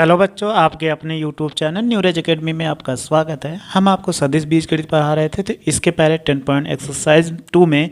Hello बच्चों, आपके अपने YouTube चैनल न्यूरेज एकेडमी में आपका स्वागत है। हम आपको सदिश बीजगणित पढ़ा रहे थे। तो इसके पहले 10 पॉइंट एक्सरसाइज 2 में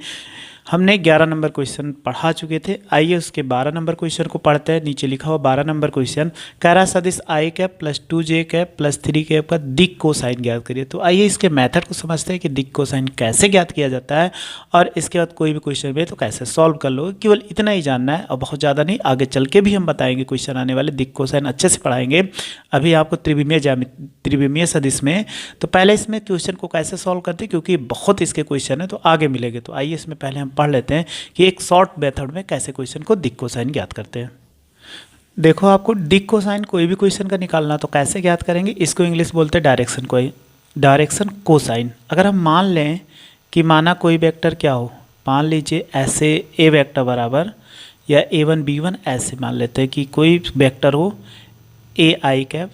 हमने 11 नंबर क्वेश्चन पढ़ा चुके थे। आइए उसके 12 नंबर क्वेश्चन को पढ़ते हैं। नीचे लिखा हुआ 12 नंबर क्वेश्चन कह रहा सदिश i cap plus 2j cap plus 3 cap का दिक कोसाइन ज्ञात करिए। तो आइए इसके मेथड को समझते हैं कि दिक कोसाइन कैसे ज्ञात किया जाता है और इसके बाद कोई भी क्वेश्चन में तो कैसे सॉल्व कर लो। केवल इतना ही जानना है और बहुत ज़्यादा नहीं। आगे चल के भी हम बताएंगे क्वेश्चन आने वाले, दिक कोसाइन अच्छे से पढ़ाएंगे। अभी आपको त्रिविमीय सदिश में तो पहले इसमें क्वेश्चन को कैसे सॉल्व करते हैं, क्योंकि बहुत इसके क्वेश्चन है तो आगे मिलेंगे। तो आइए इसमें पहले हम पढ़ लेते हैं कि एक शॉर्ट मेथड में कैसे क्वेश्चन को दिक कोसाइन ज्ञात करते हैं। देखो, आपको दिक कोसाइन कोई भी क्वेश्चन का निकालना तो कैसे ज्ञात करेंगे, इसको इंग्लिश बोलते हैं डायरेक्शन कोसाइन। अगर हम मान लें कि माना कोई वेक्टर क्या हो, मान लीजिए ऐसे ए वेक्टर बराबर या a1 b1 ऐसे मान लेते हैं कि कोई वेक्टर हो ए आई कैप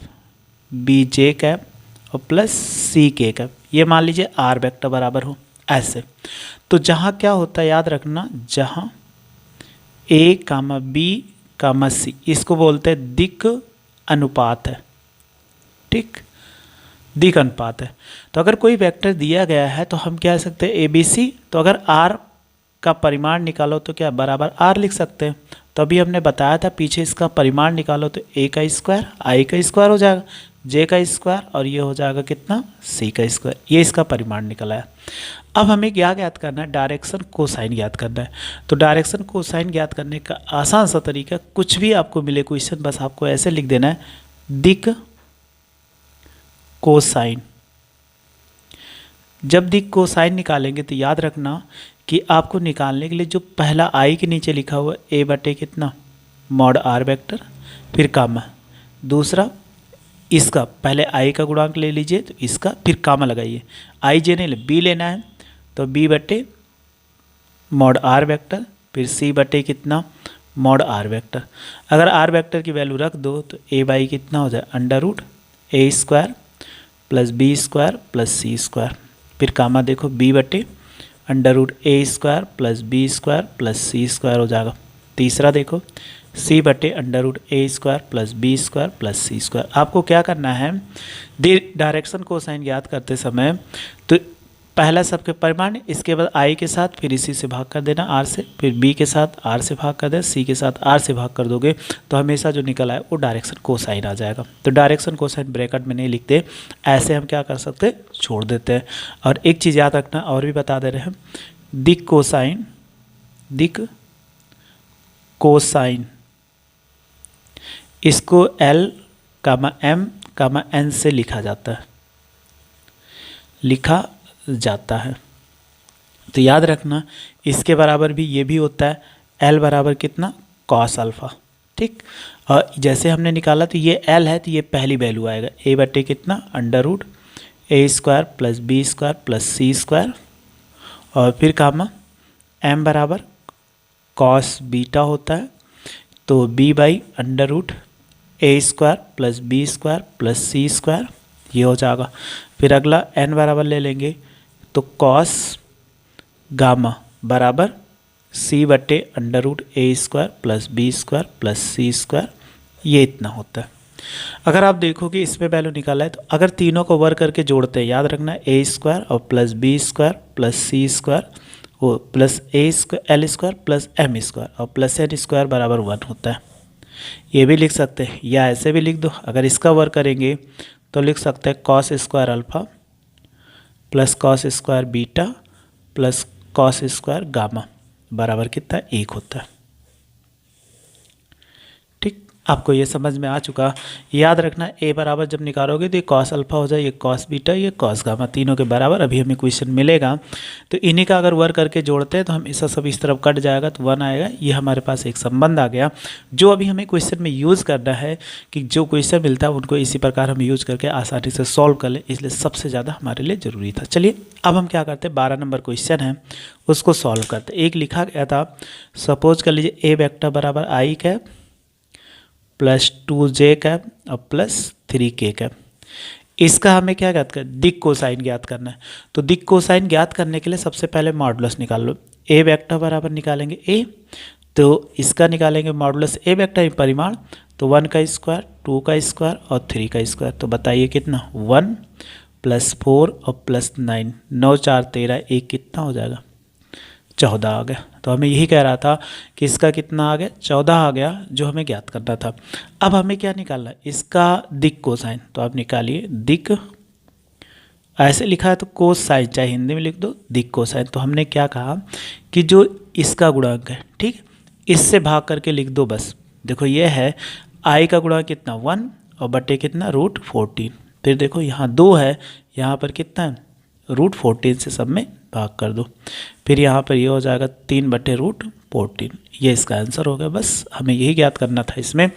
बी जे कैप और प्लस सी के कैप, ये मान लीजिए आर वेक्टर बराबर हो ऐसे। तो जहाँ क्या होता है याद रखना, जहाँ ए कामा बी कामा सी, इसको बोलते हैं दिक अनुपात है। ठीक, दिक अनुपात है। तो अगर कोई वेक्टर दिया गया है तो हम क्या कह सकते हैं ए बी सी। तो अगर आर का परिमाण निकालो तो क्या बराबर आर लिख सकते हैं। तो अभी हमने बताया था पीछे, इसका परिमाण निकालो तो ए का स्क्वायर आई का स्क्वायर हो जाएगा, जे का स्क्वायर और ये हो जाएगा कितना सी का स्क्वायर। ये इसका परिमाण निकला है। अब हमें क्या ज्ञात करना है, डायरेक्शन कोसाइन ज्ञात करना है। तो डायरेक्शन कोसाइन ज्ञात करने का आसान सा तरीका, कुछ भी आपको मिले क्वेश्चन बस आपको ऐसे लिख देना है दिक कोसाइन। जब दिक कोसाइन निकालेंगे तो याद रखना कि आपको निकालने के लिए जो पहला आई के नीचे लिखा हुआ ए बटे कितना मॉड आर वेक्टर, फिर कामा, दूसरा इसका पहले आई का गुणांक ले लीजिए तो इसका फिर कामा लगाइए, आई जे नहीं बी लेना है तो बी बटे मॉड आर वेक्टर, फिर सी बटे कितना मॉड आर वेक्टर। अगर आर वेक्टर की वैल्यू रख दो तो ए बाई कितना हो जाए अंडर रूट ए square plus B square plus सी स्क्वायर, फिर कामा देखो बी बटे अंडर रूट ए square plus B square plus सी स्क्वायर हो जाएगा। तीसरा देखो सी बटे अंडर रूट ए square plus B square plus सी स्क्वायर। आपको क्या करना है, डायरेक्शन कोसाइन ज्ञात करते समय तो पहला सबके परिमाण, इसके बाद आई के साथ फिर इसी से भाग कर देना आर से, फिर बी के साथ आर से भाग कर देना, सी के साथ आर से भाग कर दोगे तो हमेशा जो निकल आए वो डायरेक्शन कोसाइन आ जाएगा। तो डायरेक्शन कोसाइन ब्रैकेट में नहीं लिखते, ऐसे हम क्या कर सकते हैं छोड़ देते हैं। और एक चीज़ याद रखना और भी बता दे रहे हैं, दिक कोसाइन इसको L कामा M कामा N से लिखा जाता है। तो याद रखना इसके बराबर भी ये भी होता है L बराबर कितना कॉस अल्फा। ठीक, और जैसे हमने निकाला तो ये L है तो ये पहली वैल्यू आएगा ए बटे कितना अंडर रूट ए square plus B square plus सी स्क्वायर, और फिर कामा M बराबर कॉस बीटा होता है तो b by under root A square plus B square plus C square ये हो जाएगा। फिर अगला n बराबर ले लेंगे तो कॉस गामा बराबर c बटे अंडर रूट ए square plus B square plus सी स्क्वायर, ये इतना होता है। अगर आप देखोगे इसमें वैल्यू निकाला है तो अगर तीनों को वर्ग करके जोड़ते हैं, याद रखना ए स्क्वायर और प्लस बी स्क्वायर प्लस सी स्क्वायर वो plus A square L square plus M square और प्लस एन स्क्वायर बराबर 1 होता है। ये भी लिख सकते हैं या ऐसे भी लिख दो। अगर इसका वर्क करेंगे तो लिख सकते हैं cos square alpha plus cos square beta plus cos square gamma बराबर कितना 1 होता है। ठीक, आपको ये समझ में आ चुका। याद रखना ए बराबर जब निकालोगे तो ये कॉस अल्फा हो जाए, ये कॉस बीटा, ये कॉस गामा, तीनों के बराबर अभी हमें क्वेश्चन मिलेगा। तो इन्हीं का अगर वर्क करके जोड़ते हैं तो हम ऐसा सब इस तरफ कट जाएगा तो 1 आएगा। ये हमारे पास एक संबंध आ गया जो अभी हमें क्वेश्चन में यूज़ करना है कि जो क्वेश्चन मिलता है उनको इसी प्रकार हम यूज़ करके आसानी से सॉल्व कर लें, इसलिए सबसे ज़्यादा हमारे लिए ज़रूरी था। चलिए अब हम क्या करते हैं, 12 नंबर क्वेश्चन है उसको सॉल्व करते। एक लिखा गया था, सपोज कर लीजिए ए वेक्टर बराबर आई कैप प्लस 2j कैप और प्लस 3k कैप। इसका हमें क्या ज्ञात करना, दिक कोसाइन ज्ञात करना है। तो दिक कोसाइन ज्ञात करने के लिए सबसे पहले मॉडुलस निकाल लो। ए वेक्टर बराबर निकालेंगे ए, तो इसका निकालेंगे मॉडुलस ए वेक्टर परिमाण, तो 1 का स्क्वायर, 2 का स्क्वायर और 3 का स्क्वायर। तो बताइए कितना, 1 + 4 और +9, 9 4 13, एक कितना हो जाएगा, 14 आ गया। तो हमें यही कह रहा था कि इसका कितना आ गया, 14 आ गया, जो हमें ज्ञात करना था। अब हमें क्या निकालना है, इसका दिक कोसाइन। तो आप निकालिए दिक, ऐसे लिखा है तो कोसाइन, चाहे हिंदी में लिख दो दिक कोसाइन। तो हमने क्या कहा कि जो इसका गुणांक है, ठीक, इससे भाग करके लिख दो बस। देखो ये है आई का गुणांक कितना 1 और बटे कितना √14। फिर देखो यहाँ 2 है, यहाँ पर कितना है √14 से सब में भाग कर दो। फिर यहाँ पर ये हो जाएगा 3 बटे √14। ये इसका आंसर हो गया। बस हमें यही ज्ञात करना था इसमें,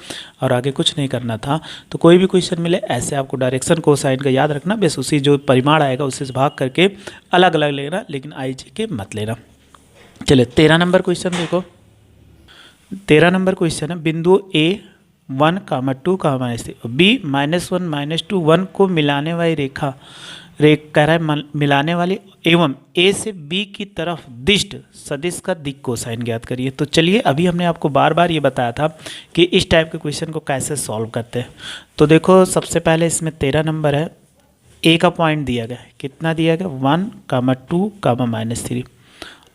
और आगे कुछ नहीं करना था। तो कोई भी क्वेश्चन मिले ऐसे आपको डायरेक्शन कोसाइन का याद रखना, बस उसी जो परिमाण आएगा उससे भाग करके अलग अलग लेना, लेकिन IG के मत लेना। चलिए 13 नंबर क्वेश्चन देखो। 13 नंबर क्वेश्चन है, बिंदु A 1, 2, -3 B -1, -2, 1 को मिलाने वाली रेखा कह रहा है मिलाने वाली एवं A से B की तरफ दिष्ट सदिश का दिक् कोसाइन ज्ञात करिए। तो चलिए, अभी हमने आपको बार बार ये बताया था कि इस टाइप के क्वेश्चन को कैसे सॉल्व करते हैं। तो देखो सबसे पहले इसमें 13 नंबर है, A का पॉइंट दिया गया है, कितना दिया गया 1, 2, -3,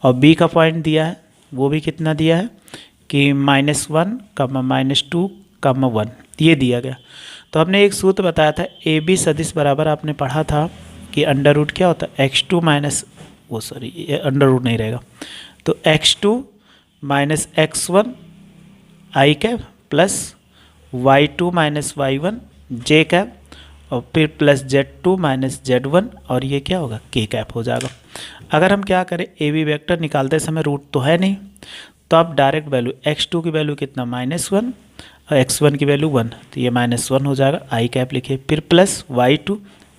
और B का पॉइंट दिया है, वो भी कितना दिया है कि -1, -2, 1, ये दिया गया। तो हमने एक सूत्र बताया था AB सदिश बराबर, आपने पढ़ा था कि अंडर रूट क्या होता है x2 माइनस, वो सॉरी ये अंडर रूट नहीं रहेगा, तो x2 minus x1 i cap plus y2 minus y1 j cap, और फिर प्लस z2 माइनस z1, और ये क्या होगा k कैप हो जाएगा। अगर हम क्या करें, AB वेक्टर निकालते समय रूट तो है नहीं, तो आप डायरेक्ट वैल्यू x2 की वैल्यू कितना -1 और x1 की वैल्यू 1, तो ये -1 हो जाएगा, i कैप लिखिए। फिर प्लस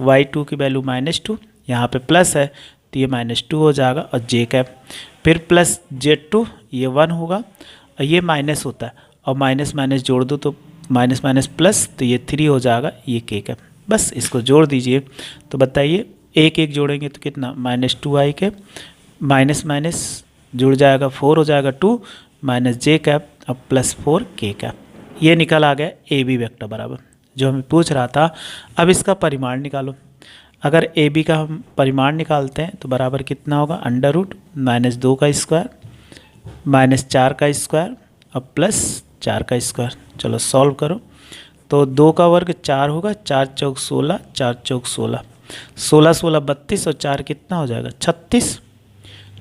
y2 की वैल्यू -2, यहाँ पे प्लस है तो ये -2 हो जाएगा, और j कैप। फिर प्लस z2, ये 1 होगा, और ये माइनस होता है, और माइनस माइनस जोड़ दो तो माइनस माइनस प्लस, तो ये 3 हो जाएगा, ये k कैप। बस इसको जोड़ दीजिए। तो बताइए एक एक जोड़ेंगे तो कितना -2i कैप, माइनस माइनस जुड़ जाएगा 4 हो जाएगा 2, माइनस j कैप और प्लस 4 k कैप। ये निकल आ गया AB वेक्टर बराबर, जो हमें पूछ रहा था। अब इसका परिमाण निकालो। अगर AB का हम परिमाण निकालते हैं तो बराबर कितना होगा, अंडर रूट -2 का स्क्वायर -4 का स्क्वायर और प्लस 4 का स्क्वायर। चलो सॉल्व करो। तो 2 का वर्ग 4 होगा, 4 चौक 16, 4 चौक 16, 16 16 32, और 4 कितना हो जाएगा 36।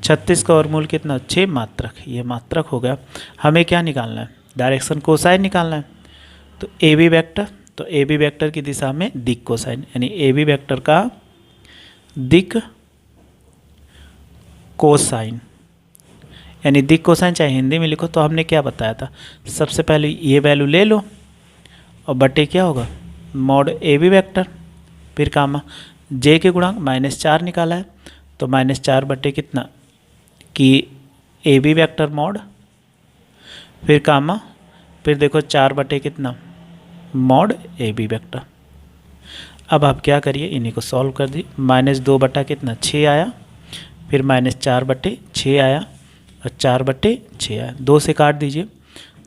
36 का वर्गमूल कितना 6 मात्रक, ये मात्रक हो गया। हमें क्या निकालना है, डायरेक्शन कोसाइन निकालना है। तो AB वेक्टर, तो AB वेक्टर की दिशा में दिक् कोसाइन, यानी AB वेक्टर का दिक् कोसाइन, यानी दिक् कोसाइन चाहे हिंदी में लिखो। तो हमने क्या बताया था, सबसे पहले ये वैल्यू ले लो और बटे क्या होगा मॉड AB वेक्टर, फिर कामा J के गुणांक -4 निकाला है, तो -4 बटे कितना कि AB वेक्टर मॉड, फिर कामा, फिर देखो 4 बटे कितना मॉड AB वेक्टर। अब आप क्या करिए, इन्हीं को सॉल्व कर दिए। -2 बटा कितना 6 आया, फिर -4 बटे 6 आया, और 4 बटे 6 आया। 2 से काट दीजिए,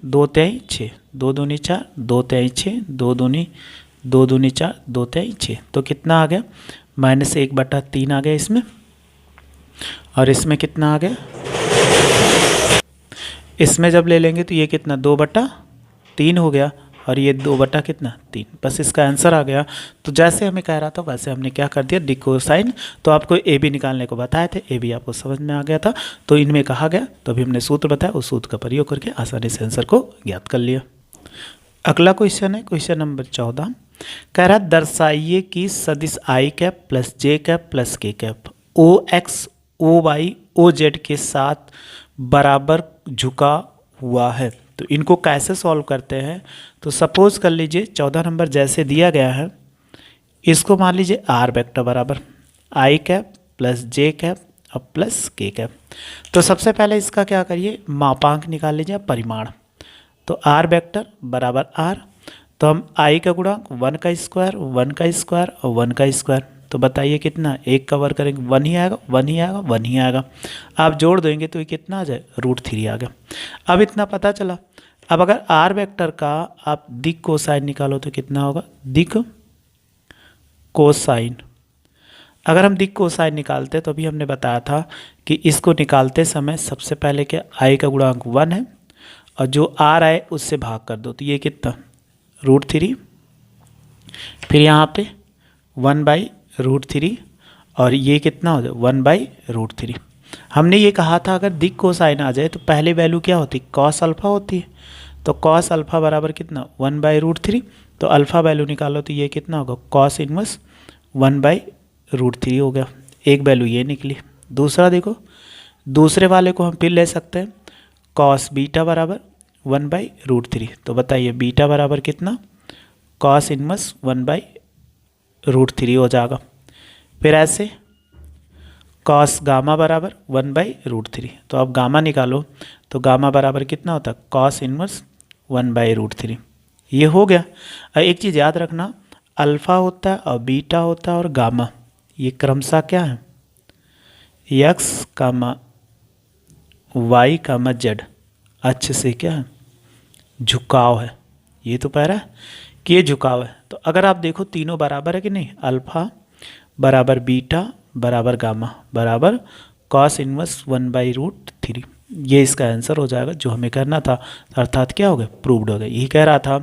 2 तिहाई 6, 2 दूनी 4, 2 तिहाई 6, 2 दूनी 4, 2 तिहाई 6। तो कितना आ गया -1 बटा 3 आ गया इसमें, और इसमें कितना आ गया, इसमें जब ले लेंगे तो ये कितना 2 बटा 3 हो गया, और ये 2 बटा कितना 3। बस इसका आंसर आ गया। तो जैसे हमें कह रहा था वैसे हमने क्या कर दिया, दिक् कोसाइन। तो आपको AB निकालने को बताए थे, AB आपको समझ में आ गया था, तो इनमें कहा गया, तो अभी हमने सूत्र बताया, उस सूत्र का प्रयोग करके आसानी से आंसर को ज्ञात कर लिया। अगला क्वेश्चन है क्वेश्चन नंबर 14, कह रहा दर्शाइए कि सदिश i cap plus j cap plus k cap OX OY OZ के साथ बराबर झुका हुआ है। तो इनको कैसे सॉल्व करते हैं, तो सपोज कर लीजिए 14 नंबर जैसे दिया गया है, इसको मान लीजिए R वेक्टर बराबर i cap plus j cap और प्लस k कैप। तो सबसे पहले इसका क्या करिए, मापांक निकाल लीजिए, परिमाण। तो R वेक्टर बराबर R, तो हम i का गुणांक 1 का स्क्वायर, 1 का स्क्वायर और 1 का स्क्वायर। तो बताइए कितना, 1 का वर्ग करेंगे 1 ही आएगा, 1 ही आएगा, 1 ही आएगा। आप जोड़ देंगे तो ये कितना आ जाए √3 आ गया। अब इतना पता चला, अब अगर आर वेक्टर का आप दिक कोसाइन निकालो तो कितना होगा, दिक कोसाइन। अगर हम दिक कोसाइन निकालते तो अभी हमने बताया था कि इसको निकालते समय सबसे पहले क्या, आई का गुणांक 1 है और जो आर आए उससे भाग कर दो, तो ये कितना √3, फिर यहाँ पे 1/√3 और ये कितना हो जाए 1/√3। हमने ये कहा था अगर दिक कोसाइन आ जाए तो पहले वैल्यू क्या होती, कॉस अल्फा होती है, तो कॉस अल्फा बराबर कितना 1/√3, तो अल्फा वैल्यू निकालो तो ये कितना होगा कॉस इनवर्स 1/√3 हो गया, एक वैल्यू ये निकली। दूसरा देखो, दूसरे वाले को हम फिर ले सकते हैं, कॉस बीटा बराबर 1/√3, तो बताइए बीटा बराबर कितना, कॉस इनवर्स 1/√3 हो जाएगा। फिर ऐसे कॉस गामा बराबर 1/√3, तो अब गामा निकालो तो गामा बराबर कितना होता है कॉस इनवर्स 1/√3, ये हो गया। और एक चीज़ याद रखना, अल्फ़ा होता है और बीटा होता है और गामा, ये क्रमशः क्या है, एक्स कामा वाई कामा जेड अक्ष से क्या है, झुकाव है। ये तो कह रहा है कि ये झुकाव है, तो अगर आप देखो तीनों बराबर है कि नहीं, अल्फ़ा बराबर बीटा बराबर गामा बराबर कॉस इनवर्स 1/√3, ये इसका आंसर हो जाएगा जो हमें करना था, अर्थात क्या हो गया, प्रूव्ड हो गया। यही कह रहा था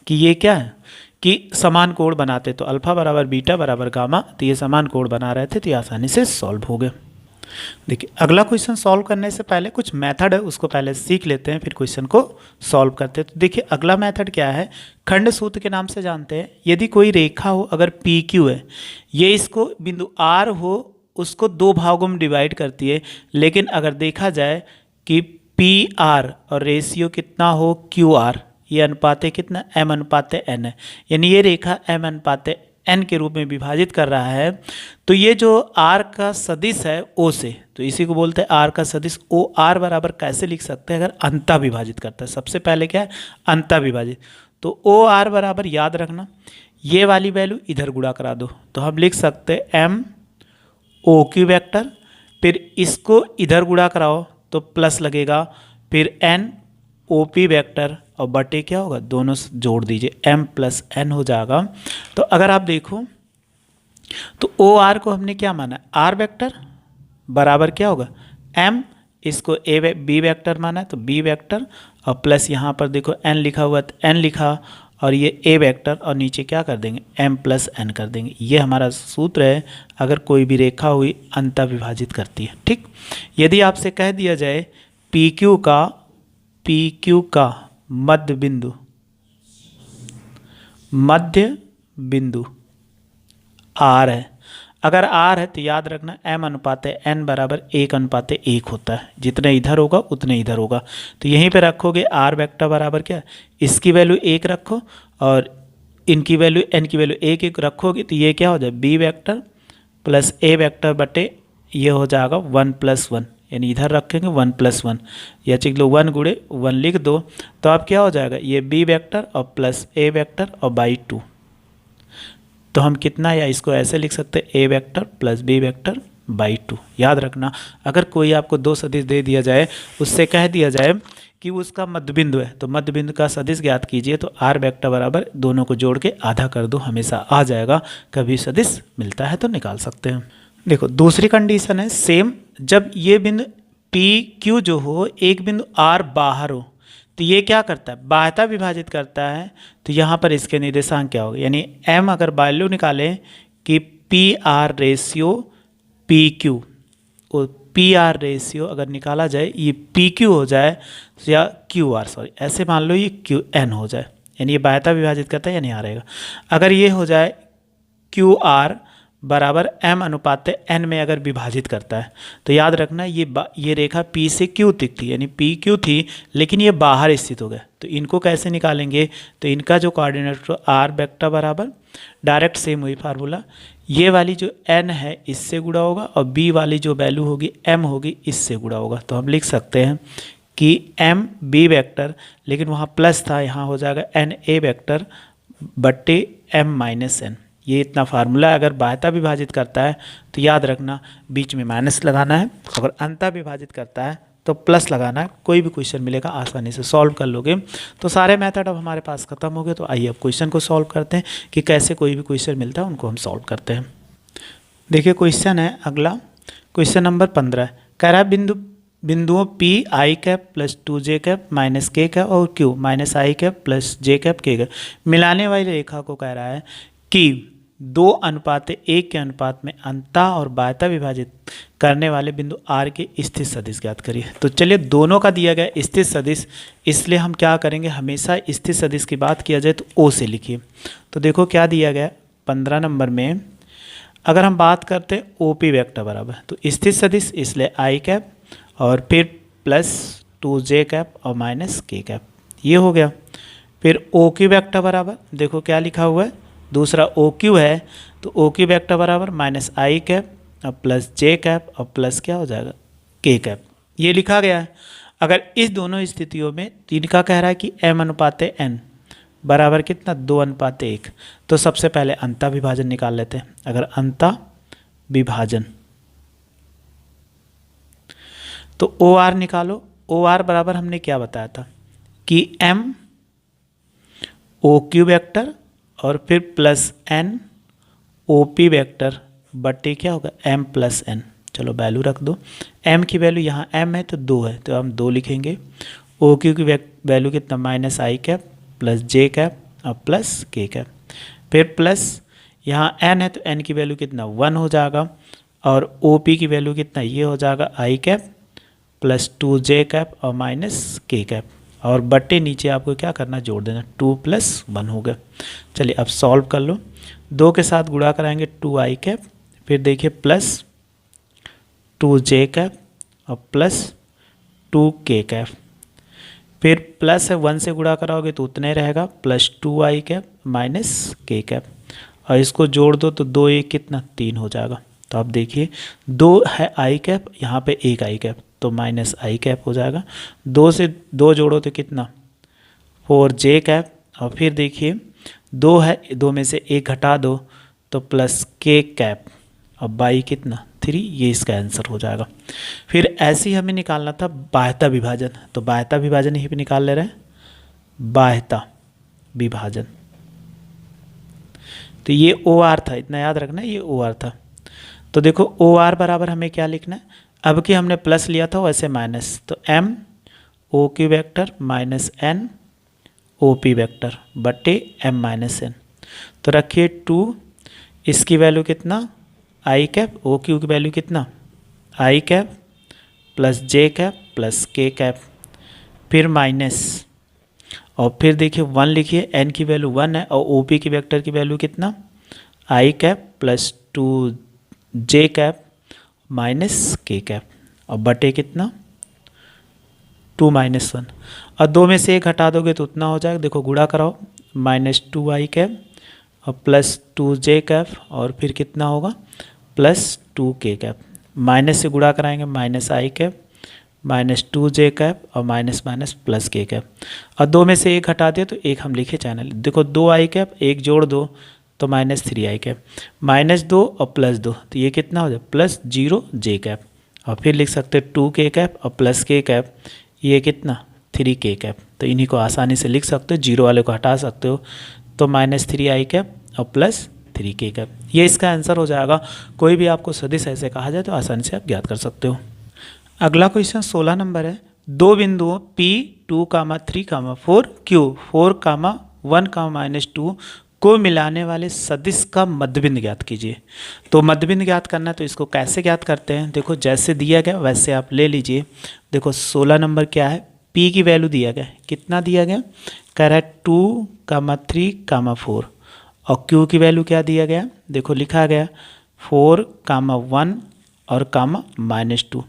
कि ये क्या है कि समान कोण बनाते, तो अल्फ़ा बराबर बीटा बराबर गामा, तो ये समान कोण बना रहे थे, तो ये आसानी से सॉल्व हो गया। देखिए अगला क्वेश्चन सॉल्व करने से पहले कुछ मेथड है उसको पहले सीख लेते हैं, फिर क्वेश्चन को सॉल्व करते हैं। तो देखिए अगला मेथड क्या है, खंड सूत्र के नाम से जानते हैं। यदि कोई रेखा हो, अगर पी क्यू है, ये इसको बिंदु आर हो उसको दो भागों में डिवाइड करती है, लेकिन अगर देखा जाए कि पी आर और रेशियो कितना हो क्यू आर, ये अनुपात कितना m अनुपात n है, यानी ये रेखा m अनुपात n के रूप में विभाजित कर रहा है, तो ये जो r का सदिश है o से, तो इसी को बोलते हैं r का सदिश o, r बराबर कैसे लिख सकते हैं, अगर अंतः विभाजित करता है, सबसे पहले क्या है अंतः विभाजित, तो o r बराबर याद रखना ये वाली वैल्यू इधर गुणा करा दो, तो हम लिख सकते हैं m o क्यू वेक्टर, फिर इसको इधर गुणा कराओ तो प्लस लगेगा, फिर n ओ पी वेक्टर और बटे क्या होगा, दोनों जोड़ दीजिए m प्लस n हो जाएगा। तो अगर आप देखो तो ओ आर को हमने क्या माना, आर वेक्टर बराबर क्या होगा m, इसको ए बी वेक्टर माना है तो b वेक्टर, और प्लस यहाँ पर देखो n लिखा हुआ तो n लिखा, और ये a वेक्टर और नीचे क्या कर देंगे m प्लस n कर देंगे। ये हमारा सूत्र है अगर कोई भी रेखा हुई अंतः विभाजित करती है। ठीक, यदि आपसे कह दिया जाए पी क्यू का मध्य बिंदु आर है, अगर आर है तो याद रखना m अनुपात n बराबर 1:1 होता है, जितने इधर होगा उतने इधर होगा, तो यहीं पे रखोगे r वेक्टर बराबर क्या, इसकी वैल्यू 1 रखो और इनकी वैल्यू n की वैल्यू 1 रखोगे, तो ये क्या हो जाए b vector plus a vector बटे ये हो जाएगा 1+1, यानी इधर रखेंगे 1+1, या चिक लो 1 गुणे 1 लिख दो, तो अब क्या हो जाएगा ये b वेक्टर और प्लस a वेक्टर और बाई 2, तो हम कितना, या इसको ऐसे लिख सकते हैं a vector plus b vector by 2। याद रखना अगर कोई आपको दो सदिश दे दिया जाए, उससे कह दिया जाए कि उसका मध्य बिंदु है, तो मध्य बिंदु का सदिश ज्ञात कीजिए, तो r वेक्टर बराबर दोनों को जोड़ के आधा कर दो, हमेशा आ जाएगा, कभी सदिश मिलता है तो निकाल सकते हैं। देखो दूसरी कंडीशन है सेम, जब ये बिंदु पी क्यू जो हो एक बिंदु आर बाहर हो, तो ये क्या करता है बाह्यता विभाजित करता है, तो यहाँ पर इसके निर्देशांक क्या होगा, यानी m अगर वैल्यू निकालें कि P R ratio P Q, और पी आर रेशियो अगर निकाला जाए ये पी क्यू हो जाए या क्यू आर, सॉरी ऐसे मान लो ये क्यू एन हो जाए, यानी ये बाह्यता विभाजित करता है या नहीं आ रहेगा। अगर ये हो जाए क्यू आर बराबर m अनुपात n में अगर विभाजित करता है, तो याद रखना ये रेखा P से Q तक थी, यानी P Q थी, लेकिन ये बाहर स्थित हो गया, तो इनको कैसे निकालेंगे, तो इनका जो कोऑर्डिनेट r वेक्टर बराबर डायरेक्ट सेम हुई फार्मूला, ये वाली जो n है इससे गुणा होगा और b वाली जो वैल्यू होगी m होगी इससे गुणा होगा, तो हम लिख सकते हैं कि m b वेक्टर, लेकिन वहाँ प्लस था, यहाँ हो जाएगा n a वेक्टर बट्टे m माइनस n। ये इतना फार्मूला अगर बाह्यता विभाजित करता है तो याद रखना बीच में माइनस लगाना है, अगर अंतः विभाजित करता है तो प्लस लगाना है, कोई भी क्वेश्चन मिलेगा आसानी से सॉल्व कर लोगे। तो सारे मेथड अब हमारे पास खत्म हो गए। तो आइए अब क्वेश्चन को सॉल्व करते हैं कि कैसे कोई भी क्वेश्चन मिलता है उनको हम सॉल्व करते हैं। देखिए क्वेश्चन है अगला, क्वेश्चन नंबर 15 कह रहा है बिंदुओं P I cap plus 2J cap minus K cap और Q minus I cap plus J cap K cap मिलाने वाली रेखा को कह रहा है कि 2:1 के अनुपात में अंतः और बाह्यतः विभाजित करने वाले बिंदु R के स्थित सदिश ज्ञात करिए। तो चलिए दोनों का दिया गया स्थित सदिश, इसलिए हम क्या करेंगे, हमेशा स्थित सदिश की बात किया जाए तो O से लिखिए। तो देखो क्या दिया गया 15 नंबर में, अगर हम बात करते हैं OP वेक्टर बराबर, तो स्थित सदिश इसलिए I कैप और फिर प्लस 2J कैप और माइनस K कैप, ये हो गया। फिर OQ वेक्टर बराबर, देखो क्या लिखा हुआ है, दूसरा OQ है तो OQ वेक्टर बराबर माइनस I कैप और प्लस J कैप और प्लस क्या हो जाएगा K कैप, ये लिखा गया है। अगर इस दोनों स्थितियों में इनका कह रहा है कि M/N बराबर कितना 2:1, तो सबसे पहले अंतः विभाजन निकाल लेते हैं। अगर अंतः विभाजन तो OR निकालो, OR बराबर हमने क्या बताया था कि M OQ वेक्टर और फिर प्लस N OP वेक्टर बटे क्या होगा M प्लस N। चलो वैल्यू रख दो, M की वैल्यू यहाँ M है तो 2 है तो हम 2 लिखेंगे। OQ की वैल्यू कितना minus I cap plus J cap और प्लस K कैप, फिर प्लस यहाँ N है तो N की वैल्यू कितना 1 हो जाएगा और OP की वैल्यू कितना ये हो जाएगा I cap plus 2J cap और माइनस K कैप, और बटे नीचे आपको क्या करना जोड़ देना 2 + 1 हो गया। चलिए अब सॉल्व कर लो, 2 के साथ गुणा कराएंगे 2I कैप, फिर देखिए प्लस 2J कैप और प्लस 2K कैप, फिर प्लस है 1 से गुणा कराओगे तो उतने रहेगा plus 2I cap minus K cap, और इसको जोड़ दो तो 2 1 कितना 3 हो जाएगा। तो आप देखिए 2 है I कैप, यहाँ पे 1 I कैप तो माइनस I कैप हो जाएगा। 2 से 2 जोड़ो तो कितना 4J कैप, और फिर देखिए 2 है, 2 में से 1 घटा दो तो प्लस K कैप और बाई कितना 3, ये इसका आंसर हो जाएगा। फिर ऐसे ही हमें निकालना था बाह्यतः विभाजन, तो बाह्यतः विभाजन यहीं पे निकाल ले रहे हैं, बाह्यतः विभाजन तो ये OR था, इतना याद रखना ये OR था। तो देखो OR बराबर हमें क्या लिखना है, अब कि हमने प्लस लिया था वैसे माइनस, तो M OQ vector minus N OP vector बटे M माइनस N, तो रखिए 2, इसकी वैल्यू कितना I कैप, OQ की वैल्यू कितना I cap plus J cap plus K cap, फिर माइनस, और फिर देखिए 1 लिखिए, N की वैल्यू 1 है और OP की वेक्टर की वैल्यू कितना I cap plus 2J cap minus K cap, और बटे कितना 2 - 1, और 2 में से 1 हटा दोगे तो उतना हो जाएगा। देखो गुणा कराओ माइनस 2I कैप और प्लस 2J कैप, और फिर कितना होगा प्लस 2K कैप, माइनस से गुणा कराएंगे minus I cap minus 2J cap और minus minus plus K cap, और 2 में से 1 हटा दिया तो 1 हम लिखे चैनल। देखो 2I कैप 1 जोड़ दो तो माइनस 3I कैप, माइनस 2 और प्लस 2 तो ये कितना हो जाए प्लस 0J कैप, और फिर लिख सकते हैं 2K कैप और प्लस K कैप, ये कितना 3K कैप। तो इन्हीं को आसानी से लिख सकते हो, जीरो वाले को हटा सकते हो तो माइनस 3I कैप और प्लस 3K कैप, ये इसका आंसर हो जाएगा। कोई भी आपको सदिश ऐसे कहा जाए तो आसानी से आप ज्ञात कर सकते हो। अगला क्वेश्चन 16 नंबर है, दो बिंदुओं P 2, 3, 4 Q 4, 1, -2 को मिलाने वाले सदिश का मध्यबिंदु ज्ञात कीजिए। तो मध्यबिंदु ज्ञात करना है तो इसको कैसे ज्ञात करते हैं, देखो जैसे दिया गया वैसे आप ले लीजिए। देखो 16 नंबर क्या है, P की वैल्यू दिया गया, कितना दिया गया, कह रहा है 2, 3, 4, और Q की वैल्यू क्या दिया गया, देखो लिखा गया 4, 1 और -2।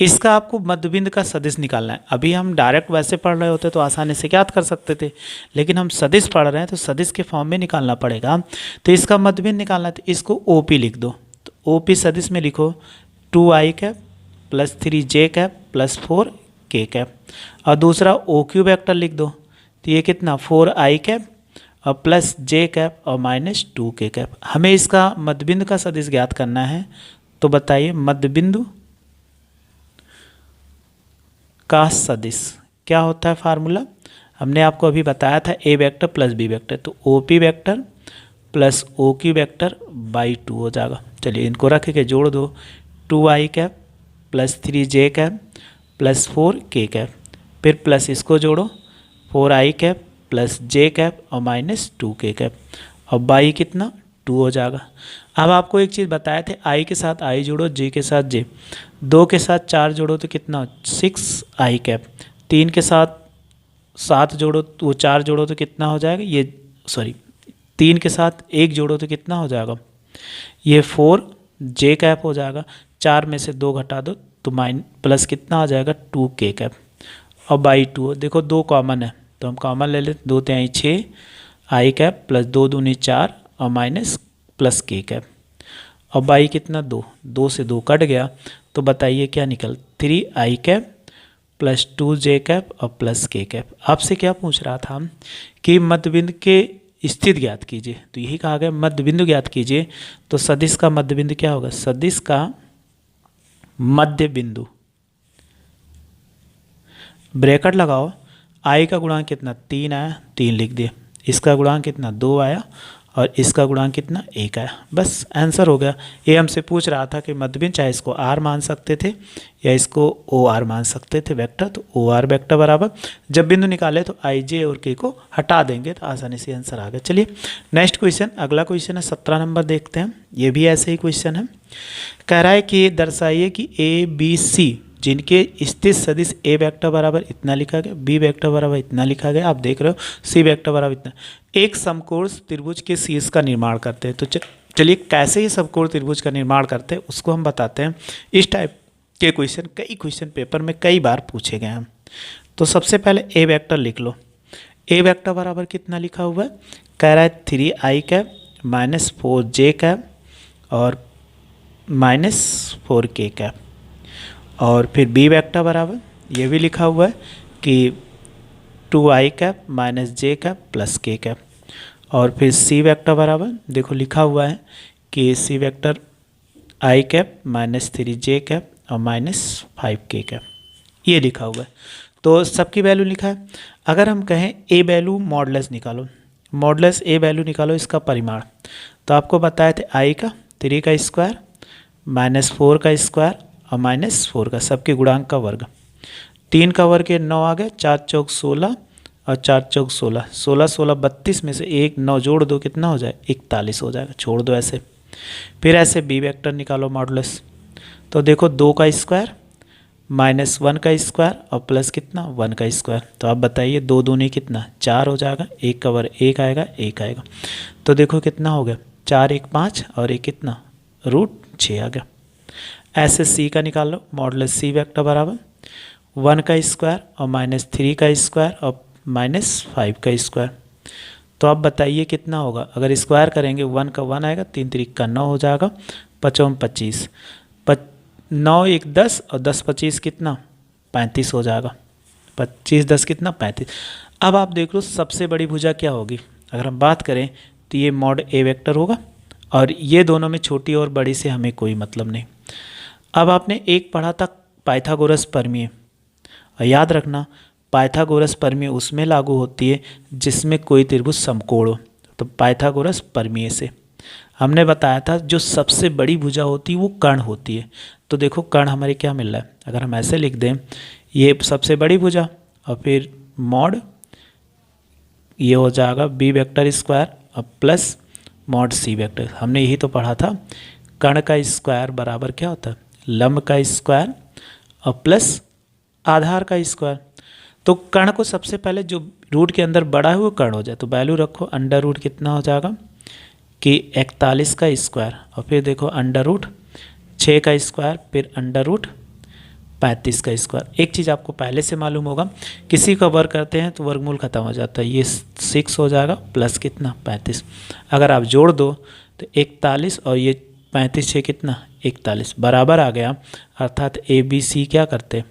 इसका आपको मध्यबिंदु का सदिश निकालना है। अभी हम डायरेक्ट वैसे पढ़ रहे होते तो आसानी से ज्ञात कर सकते थे, लेकिन हम सदिश पढ़ रहे हैं तो सदिश के फॉर्म में निकालना पड़ेगा। तो इसका मध्यबिंदु निकालना है तो इसको OP लिख दो। तो OP सदिश में लिखो 2I cap plus 3J cap plus 4K cap, और दूसरा OQ वेक्टर लिख दो, तो ये कितना 4I कैप और प्लस J कैप और -2K कैप। हमें इसका मध्यबिंदु का सदिश ज्ञात करना है, तो बताइए मध्यबिंदु का सदिश क्या होता है फार्मूला, हमने आपको अभी बताया था A vector plus B vector, तो O P vector plus O Q vector by 2 हो जाएगा। चलिए इनको रख के जोड़ दो, 2i cap plus 3j cap plus 4k cap, फिर प्लस इसको जोड़ो 4i cap plus j cap और माइनस 2k कैप, और बाई कितना 2 हो जाएगा। अब आपको एक चीज़ बताए थे, i के साथ i जोड़ो, j के साथ j, 2 के साथ 4 जोड़ो तो कितना 6i कैप, 3 के साथ 7 जोड़ो वो 4 जोड़ो तो कितना हो जाएगा, ये सॉरी 3 के साथ 1 जोड़ो तो कितना हो जाएगा, ये 4j कैप हो जाएगा। 4 में से 2 घटा दो तो प्लस कितना आ जाएगा 2k कैप, और बाई 2 देखो 2 कॉमन है तो हम कॉमन ले लेते, 2 3 6 i कैप प्लस 2 दूनी 4 और माइनस प्लस k कैप, और बाई कितना 2, 2 से 2 कट गया तो बताइए क्या निकल 3i cap plus 2j cap और प्लस k कैप। आपसे क्या पूछ रहा था हम कि मध्य बिंदु के स्थिति ज्ञात कीजिए, तो यही कहा गया मध्य बिंदु ज्ञात कीजिए। तो सदिश का मध्य बिंदु क्या होगा, सदिश का मध्य बिंदु ब्रैकेट लगाओ, i का गुणांक कितना 3 आया 3 लिख दिए, इसका गुणांक कितना 2 आया और इसका गुणांक कितना 1 आया, बस आंसर हो गया। ये हमसे पूछ रहा था कि मध्य बिंदु चाहे इसको r मान सकते थे या इसको OR मान सकते थे वेक्टर, तो OR वेक्टर बराबर जब बिंदु निकाले तो i j और k को हटा देंगे तो आसानी से आंसर आ गया। चलिए नेक्स्ट क्वेश्चन, अगला क्वेश्चन है 17 नंबर, देखते हैं। ये भी ऐसे ही क्वेश्चन है, कह रहा है कि दर्शाइए कि ABC जिनके स्थित सदिश ए वेक्टर बराबर इतना लिखा गया, बी वेक्टर बराबर इतना लिखा गया, आप देख रहे हो सी वेक्टर बराबर इतना, एक समकोण त्रिभुज के शीर्ष का निर्माण करते हैं। तो चलिए कैसे ये समकोण त्रिभुज का निर्माण करते हैं उसको हम बताते हैं। इस टाइप के क्वेश्चन कई क्वेश्चन पेपर में कई बार पूछे गए हैं। तो सबसे पहले ए वेक्टर लिख लो, ए वेक्टर बराबर कितना लिखा हुआ है, कह रहा है 3i cap minus 4j cap और माइनस 4k कैप, और फिर बी वेक्टर बराबर ये भी लिखा हुआ है कि 2i cap minus j cap plus k cap, और फिर सी वेक्टर बराबर देखो लिखा हुआ है कि C vector i cap minus 3j cap और माइनस 5k कैप, ये लिखा हुआ है। तो सबकी वैल्यू लिखा है। अगर हम कहें ए वैल्यू मॉडुलस निकालो, मॉडुलस ए वैल्यू निकालो इसका परिमाण, तो आपको बताए थे i का 3 का स्क्वायर माइनस 4 का स्क्वायर और माइनस 4 का, सबके गुणांक का वर्ग, 3 का वर्ग 9 आ गया, 4 चौक 16 और 4 चौक 16, 16 16 32 में से एक 9 जोड़ दो कितना हो जाए 41 हो जाएगा, छोड़ दो ऐसे। फिर ऐसे बी वेक्टर निकालो मॉडुलस, तो देखो 2 का स्क्वायर माइनस 1 का स्क्वायर और प्लस कितना 1 का स्क्वायर, तो आप बताइए 2 दूनी कितना 4 हो जाएगा, 1 का वर्ग 1 आएगा 1 आएगा, तो देखो कितना हो गया 4 1 5 और 1 कितना √6 आ गया। ऐसे सी का निकाल लो, मॉडुलस सी वेक्टर बराबर 1 का स्क्वायर और माइनस 3 का स्क्वायर और माइनस 5 का स्क्वायर, तो आप बताइए कितना होगा, अगर स्क्वायर करेंगे 1 का 1 आएगा, 3 3 का 9 हो जाएगा, 5 25, 9 1 10 और 10 25 कितना 35 हो जाएगा, 25 10 कितना 35। अब आप देख लो सबसे बड़ी भुजा क्या होगी, अगर हम बात करें तो ये मॉड ए वेक्टर होगा, और ये दोनों में छोटी और बड़ी से हमें कोई मतलब नहीं। अब आपने एक पढ़ा था पाइथागोरस प्रमेय, और याद रखना पाइथागोरस प्रमेय उसमें लागू होती है जिसमें कोई त्रिभुज समकोण हो, तो पाइथागोरस प्रमेय से हमने बताया था जो सबसे बड़ी भुजा होती है वो कर्ण होती है। तो देखो कर्ण हमारे क्या मिल रहा है, अगर हम ऐसे लिख दें ये सबसे बड़ी भुजा और फिर मॉड ये हो जाएगा बी वेक्टर स्क्वायर और प्लस मॉड सी वेक्टर, हमने यही तो पढ़ा था कर्ण का स्क्वायर बराबर क्या होता है लंब का स्क्वायर और प्लस आधार का स्क्वायर। तो कर्ण को सबसे पहले जो रूट के अंदर बड़ा है वो कर्ण हो जाए, तो वैल्यू रखो अंडर रूट कितना हो जाएगा कि 41 का स्क्वायर और फिर देखो अंडर रूट 6 का स्क्वायर फिर अंडर रूट 35 का स्क्वायर। एक चीज़ आपको पहले से मालूम होगा किसी का वर्ग करते हैं तो वर्गमूल खत्म हो जाता है, ये 6 हो जाएगा प्लस कितना 35, अगर आप जोड़ दो तो 41 और ये 35 6 कितना 41 बराबर आ गया, अर्थात ए बी सी क्या करते हैं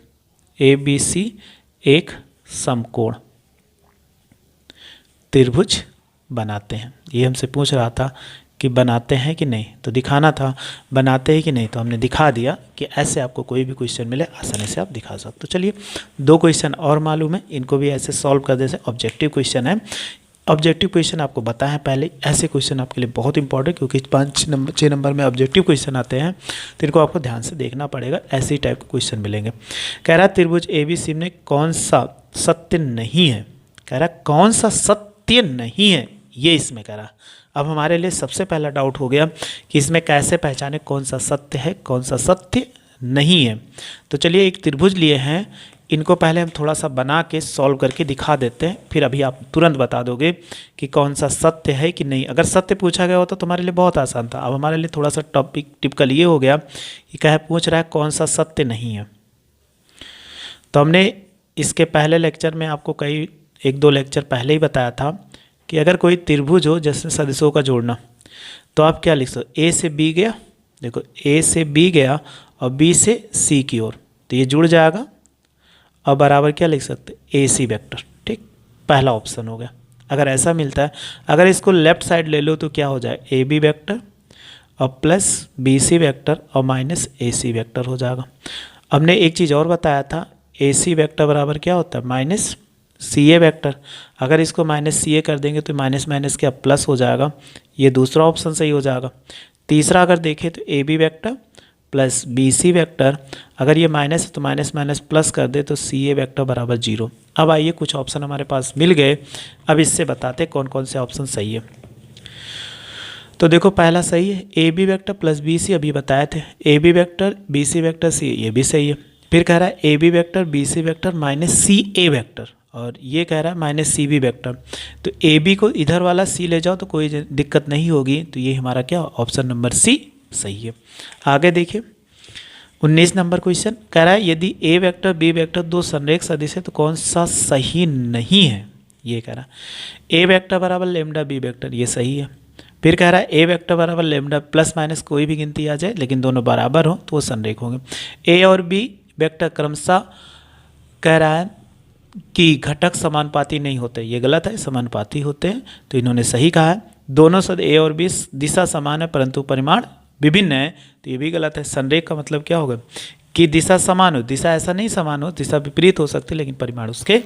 ए बी सी एक समकोण त्रिभुज बनाते हैं। ये हमसे पूछ रहा था कि बनाते हैं कि नहीं, तो दिखाना था बनाते हैं कि नहीं, तो हमने दिखा दिया कि ऐसे आपको कोई भी क्वेश्चन मिले आसानी से आप दिखा सकते। तो चलिए 2 क्वेश्चन और मालूम है, इनको भी ऐसे सॉल्व कर दे। ऑब्जेक्टिव क्वेश्चन है, ऑब्जेक्टिव क्वेश्चन आपको बताया है पहले, ऐसे क्वेश्चन आपके लिए बहुत इंपॉर्टेंट, क्योंकि 6 नंबर में ऑब्जेक्टिव क्वेश्चन आते हैं, तो इनको आपको ध्यान से देखना पड़ेगा। ऐसे ही टाइप के क्वेश्चन मिलेंगे। कह रहा त्रिभुज ABC में कौन सा सत्य नहीं है, कह रहा कौन सा सत्य नहीं है, ये इसमें कह रहा। अब हमारे लिए सबसे पहला डाउट हो गया कि इसमें कैसे पहचाने कौन सा सत्य है कौन सा सत्य नहीं है। तो चलिए एक त्रिभुज लिए हैं, इनको पहले हम थोड़ा सा बना के सॉल्व करके दिखा देते हैं, फिर अभी आप तुरंत बता दोगे कि कौन सा सत्य है कि नहीं। अगर सत्य पूछा गया होता तो तुम्हारे लिए बहुत आसान था। अब हमारे लिए थोड़ा सा टॉपिक टिपिकल ये हो गया कि कह पूछ रहा है कौन सा सत्य नहीं है। तो हमने इसके पहले लेक्चर में आपको 1-2 लेक्चर पहले ही बताया था कि अगर कोई त्रिभुज हो जैसे सदिशों का जोड़ना, तो आप क्या लिख सकते, ए से बी गया, देखो ए से बी गया और बी से सी की ओर, तो ये जुड़ जाएगा और बराबर क्या लिख सकते, ए सी वैक्टर। ठीक, पहला ऑप्शन हो गया। अगर ऐसा मिलता है, अगर इसको लेफ्ट साइड ले लो तो क्या हो जाए, ए बी वैक्टर और प्लस बी सी वैक्टर और माइनस ए सी वैक्टर हो जाएगा। हमने एक चीज़ और बताया था, ए सी वैक्टर बराबर क्या होता है, माइनस सी ए वैक्टर। अगर इसको माइनस सी ए कर देंगे तो माइनस माइनस क्या प्लस हो जाएगा, ये दूसरा ऑप्शन सही हो जाएगा। तीसरा अगर देखें तो A B vector plus B C vector, अगर ये माइनस है तो माइनस माइनस प्लस कर दे तो सी ए वैक्टर बराबर 0। अब आइए कुछ ऑप्शन हमारे पास मिल गए, अब इससे बताते कौन कौन से ऑप्शन सही है। तो देखो पहला सही है, A B vector plus B C, अभी बताए थे, A B vector B C vector C, ये भी सही है। फिर कह रहा है A B vector B C vector minus C A vector, और ये कह रहा है माइनस सी बी वैक्टर। तो ए बी को इधर वाला सी ले जाओ तो कोई दिक्कत नहीं होगी, तो ये हमारा क्या ऑप्शन नंबर सी सही है। आगे देखिए 19 नंबर क्वेश्चन कह रहा है यदि ए वेक्टर बी वेक्टर 2 संरेख सदिश है तो कौन सा सही नहीं है, ये कह रहा है। ए वेक्टर बराबर लेमडा बी वेक्टर, ये सही है। फिर कह रहा है ए वेक्टर बराबर लेमडा प्लस माइनस कोई भी गिनती आ जाए लेकिन दोनों बराबर हो तो वो संरेख होंगे। ए और बी वेक्टर क्रमशः कह रहा है कि घटक समानुपाती नहीं होते, ये गलत है, समानुपाती होते हैं, तो इन्होंने सही कहा है। दोनों सद ए और बी दिशा समान है परंतु परिमाण विभिन्न है, तो ये भी गलत है। संरेख का मतलब क्या होगा कि दिशा समान हो, दिशा ऐसा नहीं समान हो, दिशा विपरीत हो सकती है लेकिन परिमाण उसके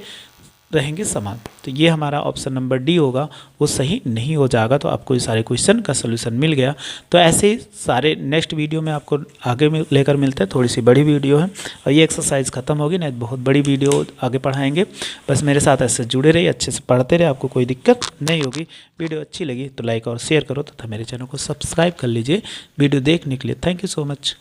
रहेंगे समान। तो ये हमारा ऑप्शन नंबर डी होगा, वो सही नहीं हो जाएगा। तो आपको ये सारे क्वेश्चन का सोल्यूशन मिल गया। तो ऐसे ही सारे नेक्स्ट वीडियो में आपको आगे में लेकर मिलते हैं, थोड़ी सी बड़ी वीडियो है और ये एक्सरसाइज खत्म होगी ना, बहुत बड़ी वीडियो आगे पढ़ाएंगे। बस मेरे साथ ऐसे जुड़े रहिए, अच्छे से पढ़ते रहे, आपको कोई दिक्कत नहीं होगी। वीडियो अच्छी लगी तो लाइक और शेयर करो तथा मेरे चैनल को सब्सक्राइब कर लीजिए। वीडियो देखने के लिए थैंक यू सो मच।